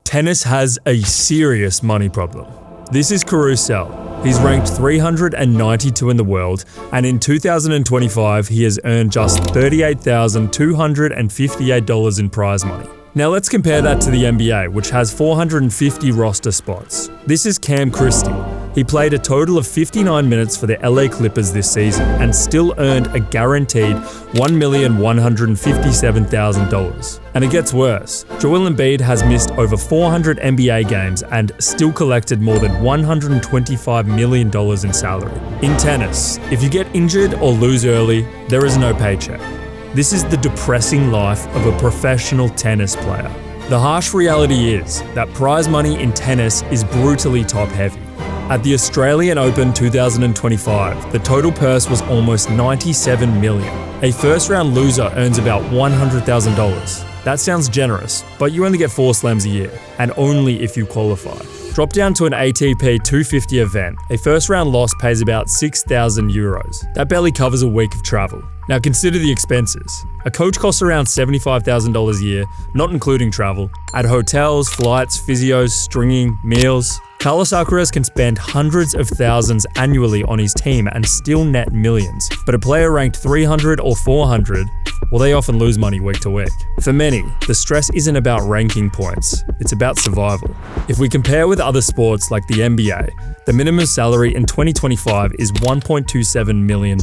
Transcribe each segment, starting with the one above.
Tennis has a serious money problem. This is Carousel. He's ranked 392 in the world, and in 2025 he has earned just $38,258 in prize money. Now let's compare that to the NBA, which has 450 roster spots. This is Cam Christie. He played a total of 59 minutes for the LA Clippers this season and still earned a guaranteed $1,157,000. And it gets worse. Joel Embiid has missed over 400 NBA games and still collected more than $125 million in salary. In tennis, if you get injured or lose early, there is no paycheck. This is the depressing life of a professional tennis player. The harsh reality is that prize money in tennis is brutally top-heavy. At the Australian Open 2025, the total purse was almost $97 million. A first-round loser earns about $100,000. That sounds generous, but you only get 4 slams a year, and only if you qualify. Drop down to an ATP 250 event, a first-round loss pays about €6,000. That barely covers a week of travel. Now consider the expenses. A coach costs around $75,000 a year, not including travel, at hotels, flights, physios, stringing, meals. Carlos Alcaraz can spend hundreds of thousands annually on his team and still net millions. But a player ranked 300 or 400, well, they often lose money week to week. For many, the stress isn't about ranking points, it's about survival. If we compare with other sports like the NBA, the minimum salary in 2025 is $1.27 million.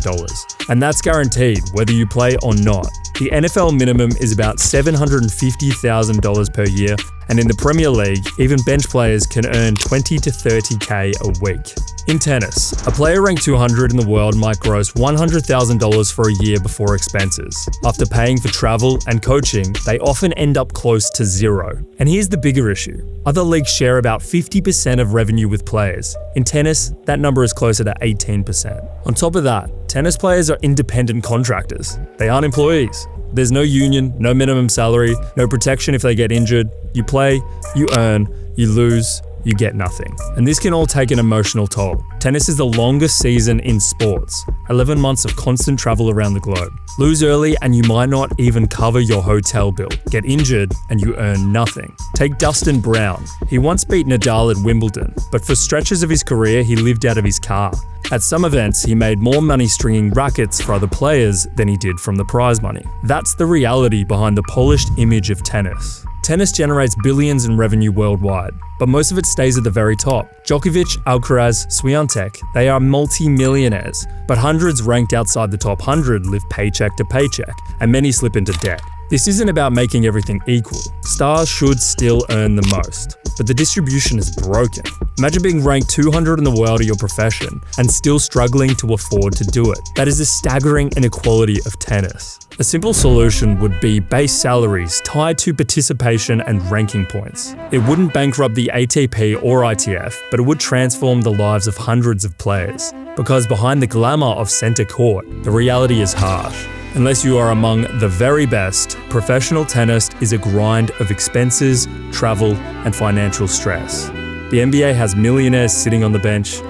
And that's guaranteed whether you play or not. The NFL minimum is about $750,000 per year, and in the Premier League, even bench players can earn $20 to $30K a week. In tennis, a player ranked 200 in the world might gross $100,000 for a year before expenses. After paying for travel and coaching, they often end up close to zero. And here's the bigger issue. Other leagues share about 50% of revenue with players. In tennis, that number is closer to 18%. On top of that, tennis players are independent contractors. They aren't employees. There's no union, no minimum salary, no protection if they get injured. You play, you earn, you lose, you get nothing. And this can all take an emotional toll. Tennis is the longest season in sports, 11 months of constant travel around the globe. Lose early and you might not even cover your hotel bill. Get injured and you earn nothing. Take Dustin Brown. He once beat Nadal at Wimbledon, but for stretches of his career he lived out of his car. At some events, he made more money stringing rackets for other players than he did from the prize money. That's the reality behind the polished image of tennis. Tennis generates billions in revenue worldwide, but most of it stays at the very top. Djokovic, Alcaraz, Swiatek, they are multi-millionaires, but hundreds ranked outside the top 100 live paycheck to paycheck, and many slip into debt. This isn't about making everything equal. Stars should still earn the most, but the distribution is broken. Imagine being ranked 200 in the world of your profession and still struggling to afford to do it. That is a staggering inequality of tennis. A simple solution would be base salaries tied to participation and ranking points. It wouldn't bankrupt the ATP or ITF, but it would transform the lives of hundreds of players. Because behind the glamour of centre court, the reality is harsh. Unless you are among the very best, professional tennis is a grind of expenses, travel, and financial stress. The NBA has millionaires sitting on the bench.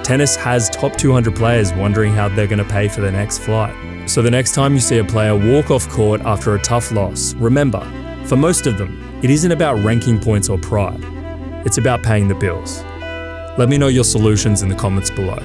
Tennis has top 200 players wondering how they're going to pay for their next flight. So the next time you see a player walk off court after a tough loss, remember, for most of them, it isn't about ranking points or pride. It's about paying the bills. Let me know your solutions in the comments below.